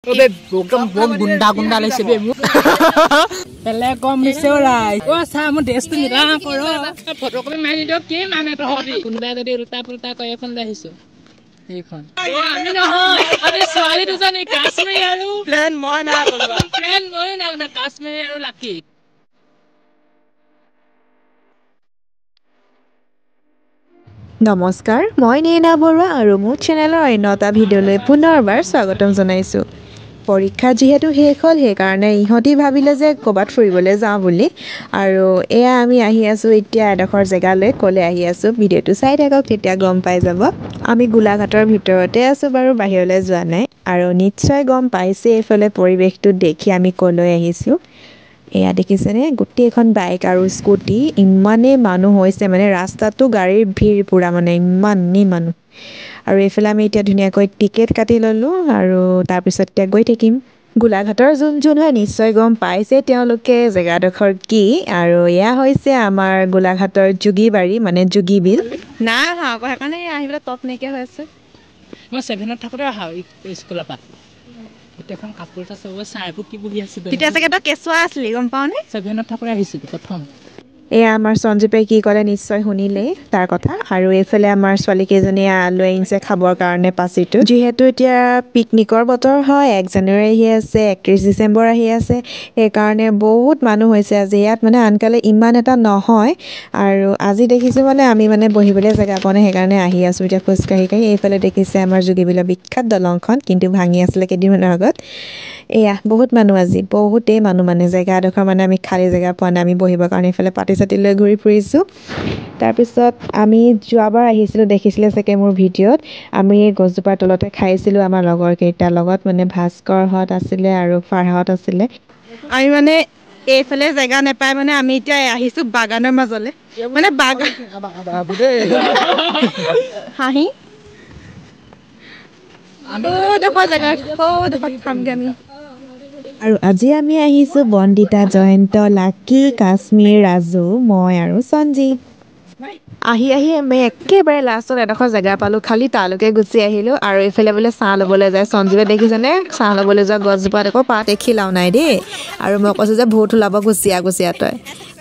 Obe bokam bom gunda lese be mu. Pele kom lese orai. O sa mo destu mira koro. Photo kopi mari do ke mane to hori. Kunba jodi ruta pulta koi ekhon lahisu. Ekhon. O ami no hoy. Ami swali to jani Kashmir aru. Plan moi na korba. Plan moi na Kashmir aru laki. নমস্কাৰ মই নেনা বৰুৱা আৰু মোৰ চেনেলৰ অন্যটা ভিডিঅ'লৈ পুনৰবাৰ স্বাগতম জনাইছোঁ পৰীক্ষা যেহেতু শেষ হ'ল সেই কাৰণে ইহঁতি ভাবিলে যে ক'বাত ফুৰিবলৈ যাওঁ বুলি আৰু এয়া আমি আহি আছো এতিয়া এডখৰ জেগালৈ ক'লে আহি আছো ভিডিঅ'টো চাই থাকক তেতিয়া গম পাই যাব আমি গোলাঘাটৰ ভিতৰতে আছো বাৰু বাহিৰলৈ যোৱা নাই আৰু নিশ্চয় গম পাইছে এইফালে পৰিৱেশটো দেখি আমি ক'লৈ আহিছো এয়া দেখিছেনে গোটেই এখন বাইক আৰু স্কুটি ইমানে মানুহ হৈছে মানে ৰাস্তাটো গাড়ীৰ ভিৰ পুৰা মানে ইমানেই মানুহ আৰু এইফালে আমি এতিয়া ধুনীয়াকৈ টিকেট কাটি ল'লোঁ আৰু তাৰপিছত এতিয়া গৈ থাকিম গোলাঘাটৰ যোন হয় নিশ্চয় গম পাইছে তেওঁলোকে জেগাডোখৰ কি আৰু এয়া হৈছে আমাৰ গোলাঘাটৰ যোগীবাৰী মানে যোগীবিল নাই অহা আকৌ সেইকাৰণে আহিবলৈ টপ নাইকিয়া হৈ আছে মই 7ত থাকোতে আহা স্কুলৰ পৰা এখন কাপোৰ এটা সব চাইবো কি বহি আছে তেতিয়া চাগে তই কেঁচুৱা আছিলি গম পাওনে 7ত থাকোতে আহিছিল প্ৰথম এয়া আমাৰ সঞ্জীৱে কি ক'লে নিশ্চয় শুনিলেই তাৰ কথা আৰু এইফালে আমাৰ ছোৱালীকেইজনীয়ে লৈ আহিছে খাবৰ কাৰণে পাচিটো যিহেতু এতিয়া পিকনিকৰ বতৰ হয় 1 জানুৱাৰী আহি আছে 31 ডিচেম্বৰ আহি আছে সেইকাৰণে বহুত মানুহ হৈছে আজি ইয়াত মানে আনকালে ইমান এটা নহয় আৰু আজি দেখিছোঁ মানে আমি মানে বহিবলৈ জেগা পোৱা নাই সেইকাৰণে আহি আছোঁ এতিয়া খোজকাঢ়ি এইফালে দেখিছে আমাৰ যোগীবিলৰ বিখ্যাত দলংখন কিন্তু ভাঙি আছিলে কেইদিনমানৰ আগত এয়া বহুত মানুহ আজি বহুতেই মানুহ মানে জেগাডোখৰ মানে আমি খালী জেগা পোৱা নাই আমি বহিবৰ কাৰণে এইফালে পাতি চাতি লৈ ঘূৰি ফুৰিছোঁ তাৰপিছত আমি যোৱাবাৰ আহিছিলোঁ দেখিছিলে চাগে মোৰ ভিডিঅ'ত আমি এই গছজোপাৰ তলতে খাইছিলোঁ আমাৰ লগৰ কেইটাৰ লগত মানে ভাস্কৰহঁত আছিলে আৰু ফাৰহাত আছিলে আমি মানে এইফালে জেগা নেপায় মানে আমি এতিয়া আহিছোঁ বাগানৰ মাজলৈ মানে বাগান হাঁহি আৰু আজি আমি আহিছোঁ বন্দিতা জয়ন্ত লাকি কাশ্মীৰ ৰাজু মই আৰু সঞ্জীৱ আহি আমি একেবাৰে লাষ্টত এডোখৰ জেগা পালোঁ খালি তালৈকে গুচি আহিলোঁ আৰু এইফালে বোলে চাহ ল'বলৈ যায় সঞ্জীৱে দেখিছেনে চাহ ল'বলৈ যোৱা গছজোপাত আকৌ পাত এখিলাও নাই দেই আৰু মই কৈছোঁ যে ভূত ওলাব গুচিয়া তই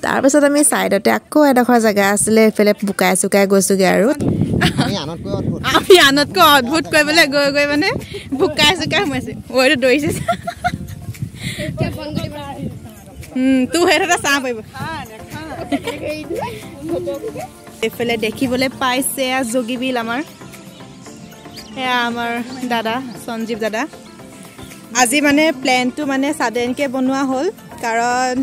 তাৰপিছত আমি ছাইডতে আকৌ এডোখৰ জেগা আছিলে এইফালে বুকাই চুকাই গৈছোঁগৈ আৰু আমি আনতকৈ অদ্ভুত কৰিবলৈ গৈ মানে বুকাই চুকাই সোমাইছোঁ ঐটো দৌৰিছে তোৰ সেইটা চাহ পাৰিব এইফালে দেখিবলৈ পাইছে যোগীবিল আমাৰ এয়া আমাৰ দাদা সঞ্জীৱ দাদা আজি মানে প্লেনটো মানে ছাডেনকৈ বনোৱা হ'ল কাৰণ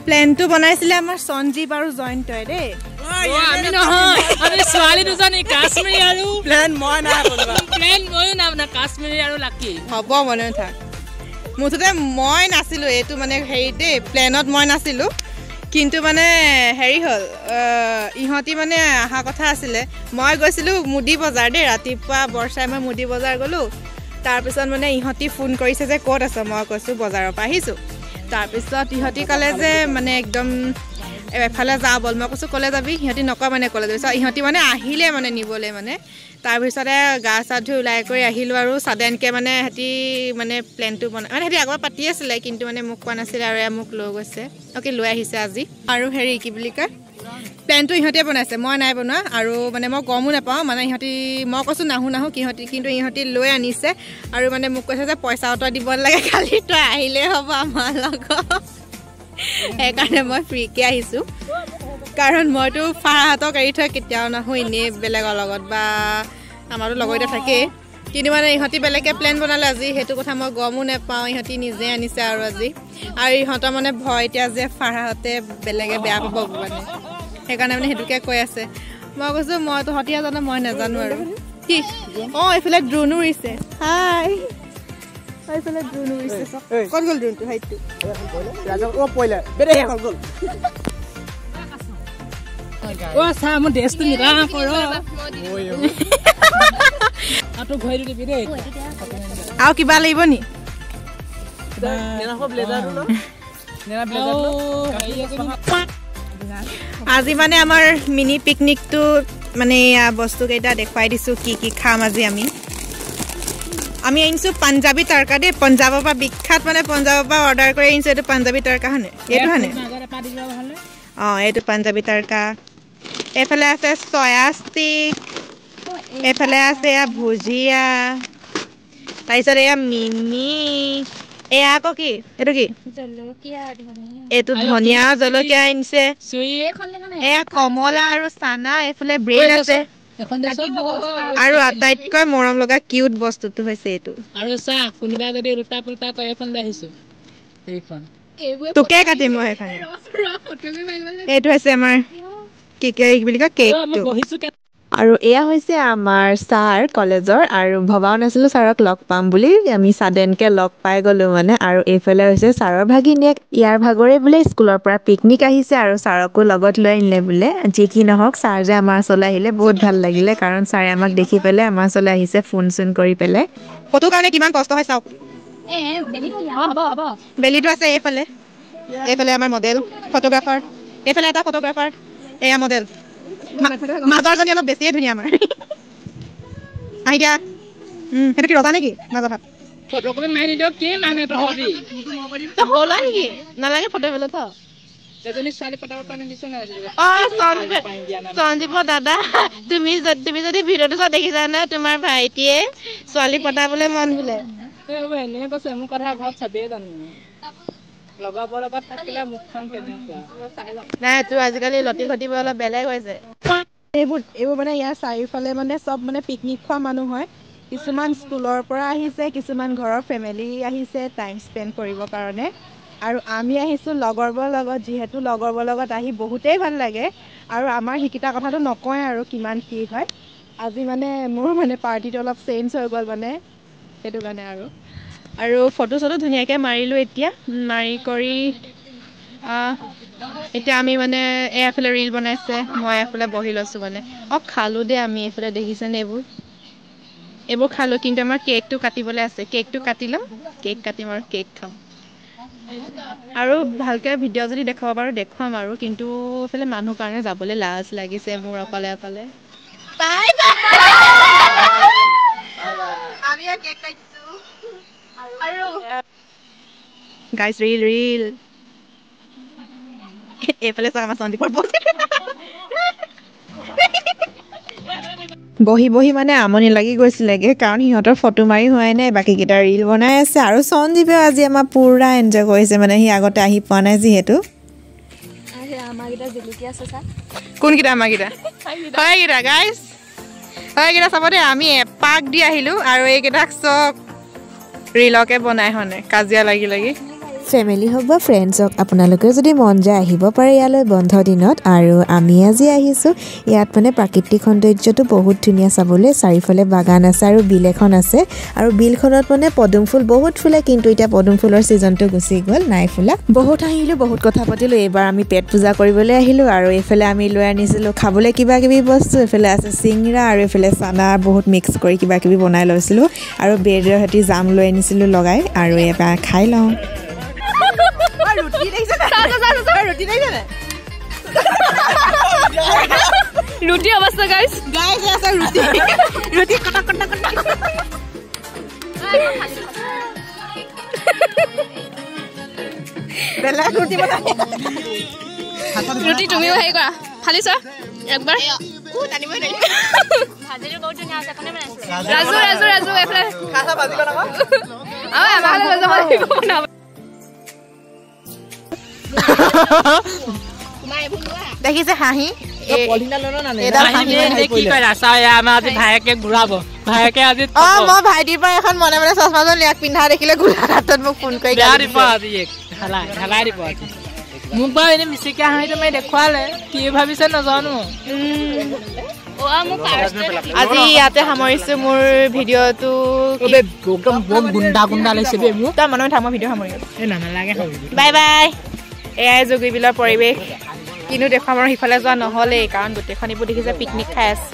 প্লেনটো বনাইছিলে আমাৰ সঞ্জীৱ আৰু জয়ন্তই দেই আমি নহয় আমি ছোৱালী দুজনী কাশ্মীৰ আৰু প্লেন মই নাই বনোৱা প্লেন ময়ো না কাশ্মীৰ আৰু লাকি হ'ব মনে থাক মুঠতে মই নাছিলোঁ এইটো মানে হেৰি দেই প্লেনত মই নাছিলোঁ কিন্তু মানে হেৰি হ'ল ইহঁতি মানে অহা কথা আছিলে মই গৈছিলোঁ মুদি বজাৰ দেই ৰাতিপুৱা বৰ্ষাই মই মুদি বজাৰ গ'লোঁ তাৰপিছত মানে ইহঁতি ফোন কৰিছে যে ক'ত আছে মই কৈছোঁ বজাৰৰ পৰা আহিছোঁ তাৰপিছত ইহঁতি ক'লে যে মানে একদম এফালে যাওঁ ব'ল মই কৈছোঁ ক'লে যাবি সিহঁতি নকয় মানে ক'লে যাবি ইহঁতি মানে আহিলে মানে নিবলৈ মানে তাৰপিছতে গা চা ধুই ওলাই কৰি আহিলোঁ আৰু ছাডেনকৈ মানে সিহঁতি মানে প্লেনটো বনাই মানে সিহঁতি আগৰ পাতি আছিলে কিন্তু মানে মোক কোৱা নাছিলে আৰু এয়া মোক লৈ গৈছে অ'কে লৈ আহিছে আজি আৰু হেৰি কি বুলি কয় প্লেনটো ইহঁতিয়ে বনাইছে মই নাই বনোৱা আৰু মানে মই গমো নাপাওঁ মানে ইহঁতি মই কৈছোঁ নাহোঁ কিন্তু ইহঁতি লৈ আনিছে আৰু মানে মোক কৈছে যে পইচা তই দিব নালাগে খালি তই আহিলেই হ'ব আমাৰ লগত সেইকাৰণে মই ফ্ৰীকৈ আহিছোঁ কাৰণ মইতো ফাৰহাতক এৰি থৈ কেতিয়াও নাহোঁ এনেই বেলেগৰ লগত বা আমাৰতো লগতে থাকেই কিন্তু মানে ইহঁতি বেলেগে প্লেন বনালে আজি সেইটো কথা মই গমো নাপাওঁ ইহঁতি নিজে আনিছে আৰু আজি আৰু ইহঁতৰ মানে ভয় এতিয়া যে ফাৰহাতে বেলেগে বেয়া পাব মানে সেইকাৰণে মানে সেইটোকে কৈ আছে মই কৈছোঁ মই তহঁতিয়ে জানো মই নাজানো আৰু কি অঁ এইফালে ড্ৰোনো উৰিছে হাই এইফালে ড্ৰোন উৰিছে ক'ত গ'ল ড্ৰোনটো হাইটটো অ চাহ মোৰ ড্ৰেছটো মিলা কৰ আৰু ঘূৰি দিবি দেই আৰু কিবা লাগিব নি আজি মানে আমাৰ মিনি পিকনিকটো মানে বস্তুকেইটা দেখুৱাই দিছোঁ কি খাম আজি আমি আমি আনিছোঁ পাঞ্জাবী তাৰকা দেই পঞ্জাৱৰ পৰা বিখ্যাত মানে পঞ্জাৱৰ পৰা অৰ্ডাৰ কৰি আনিছোঁ এইটো পাঞ্জাবী তাৰকা হয়নে এইটো হয়নে অঁ এইটো পাঞ্জাবী তাৰকা এইফালে আছে চয়া ষ্টিক এইফালে আছে এয়া ভুজিয়া তাৰপিছত এয়া মিমি এয়া আকৌ কি এইটো কি এইটো ধনিয়া জলকীয়া আনিছে এয়া কমলা আৰু চানা এইফালে ব্ৰেড আছে আৰু আটাইতকৈ মৰম লগা কিউট বস্তুটো হৈছে এইটো আৰু চা কোনোবা যদি উল্টা পুল্টা কয় এখন লৈ আহিছো এইখন তোকে কাটিম মই এখানে এইটো হৈছে আমাৰ কি বুলি কয় কেকটো আৰু এয়া হৈছে আমাৰ ছাৰ কলেজৰ আৰু ভবাও নাছিলোঁ ছাৰক লগ পাম বুলি আমি ছাডেনকৈ লগ পাই গ'লোঁ মানে আৰু এইফালে হৈছে ছাৰৰ ভাগিনীয়েক ইয়াৰ ভাগৰে বোলে স্কুলৰ পৰা পিকনিক আহিছে আৰু ছাৰকো লগত লৈ আনিলে বোলে যি কি নহওক ছাৰ যে আমাৰ ওচৰলৈ আহিলে বহুত ভাল লাগিলে কাৰণ ছাৰে আমাক দেখি পেলাই আমাৰ ওচৰলৈ আহিছে ফোন চোন কৰি পেলাই ফটোৰ কাৰণে কিমান কষ্ট হয় চাওক বেলিটো আছে এইফালে আমাৰ মডেল ফটোগ্ৰাফাৰ এইফালে এটা ফটোগ্ৰাফাৰ এয়া মডেল মাজৰজনী অলপ বেছিয়ে ধুনীয়া আমাৰ আহি দিয়া সেইটো কি ৰজা নেকি মাজৰ ভাত ফটোকপি মাৰি নিদিয়ক কি মানে তহঁতি হ'লা নেকি নালাগে ফটো পেলাই থ এজনী ছোৱালী পতাব কাৰণে দিছে নাই সঞ্জীৱৰ দাদা তুমি যদি ভিডিঅ'টো চোৱা দেখিছা নে তোমাৰ ভাইটিয়ে ছোৱালী পতাবলৈ মন বোলে এনেহে কৈছে মোৰ কথা ঘৰত চাবিয়ে জানো লগৰ লগত থাকিলে মুখখন কেনেকুৱা নাই তোৰ আজিকালি লতি ঘটিবোৰ অলপ বেলেগ হৈছে এইবোৰ মানে ইয়াৰ চাৰিওফালে মানে চব মানে পিকনিক খোৱা মানুহ হয় কিছুমান স্কুলৰ পৰা আহিছে কিছুমান ঘৰৰ ফেমিলি আহিছে টাইম স্পেণ্ড কৰিবৰ কাৰণে আৰু আমি আহিছোঁ লগৰবোৰৰ লগত যিহেতু লগৰবোৰৰ লগত আহি বহুতেই ভাল লাগে আৰু আমাৰ সেইকেইটা কথাটো নকয় আৰু কিমান কি হয় আজি মানে মোৰ মানে পাৰ্টিটো অলপ চেঞ্জ হৈ গ'ল মানে সেইটো কাৰণে আৰু ফটো চটো ধুনীয়াকৈ মাৰিলোঁ এতিয়া মাৰি কৰি এতিয়া আমি মানে এইফালে ৰিল বনাইছে মই এইফালে বহি লৈছোঁ মানে খালোঁ দেই আমি এইফালে দেখিছেনে এইবোৰ খালোঁ কিন্তু আমাৰ কেকটো কাটিবলৈ আছে কেকটো কাটি ল'ম কেক কাটিম আৰু কেক খাম আৰু ভালকৈ ভিডিঅ' যদি দেখুৱাব পাৰোঁ দেখুৱাম আৰু কিন্তু এইফালে মানুহ কাৰণে যাবলৈ লাজ লাগিছে মোৰ অকলে গাইজ ৰিল এইফালে চাওক আমাৰ সন্দীপৰ বহি মানে আমনি লাগি গৈছিলেগৈ কাৰণ সিহঁতৰ ফটো মাৰি হোৱাই নাই বাকীকেইটা ৰিল বনাই আছে আৰু সন্দীপেও আজি আমাৰ পুৰা এনজয় কৰিছে মানে সি আগতে আহি পোৱা নাই যিহেতু কোনকেইটা আমাৰকেইটা হয়কেইটা গাইজ হয়কেইটা চাব দেই আমি এপাক দি আহিলোঁ আৰু এইকেইটাক চব ৰিলকে বনাই হোৱা নাই কাজিয়া লাগি ফেমিলি হওক বা ফ্ৰেণ্ডছ হওক আপোনালোকেও যদি মন যায় আহিব পাৰে ইয়ালৈ বন্ধ দিনত আৰু আমি আজি আহিছোঁ ইয়াত মানে প্ৰাকৃতিক সৌন্দৰ্যটো বহুত ধুনীয়া চাবলৈ চাৰিওফালে বাগান আছে আৰু বিল এখন আছে আৰু বিলখনত মানে পদুম ফুল বহুত ফুলে কিন্তু এতিয়া পদুম ফুলৰ ছিজনটো গুচি গ'ল নাই ফুলা বহুত আহিলোঁ বহুত কথা পাতিলোঁ এইবাৰ আমি পেট পূজা কৰিবলৈ আহিলোঁ আৰু এইফালে আমি লৈ আনিছিলোঁ খাবলৈ কিবা কিবি বস্তু এইফালে আছে চিংৰা আৰু এইফালে চানা বহুত মিক্স কৰি কিবা কিবি বনাই লৈছিলোঁ আৰু ব্ৰেডৰ সৈতে জাম লৈ আনিছিলোঁ লগাই আৰু এবাৰ খাই লওঁ ৰুটি অৱস্থা গাইজ ৰুটি তুমিও হেৰি কৰা ফালি চোৱা একবাৰ ৰাজু এইফালে দেখিছে হাঁহি ভায়েকে ঘূৰাব ভায়েকে আজি মই ভাইটিৰ পৰা এখন মনে মনে চশমাজন ইয়াক পিন্ধা দেখিলে গোলাঘাটত মোক ফোন কৰি মোক বাৰু এনেই মিচিকে হাঁহিটো মাৰি দেখুৱালে কি ভাবিছে নাজানো আজি ইয়াতে সামৰিছোঁ মোৰ ভিডিঅ'টো গুণ্ডা লাগিছে মোৰ তই মনে মনে থাক মই ভিডিঅ' সামৰিছোঁ নালাগে বাই বাই এয়াই জোগীবিলৰ পৰিৱেশ কিন্তু দেখুৱাম আৰু সিফালে যোৱা নহ'লেই কাৰণ গোটেইখন এইবোৰ দেখিছে পিকনিক খাই আছে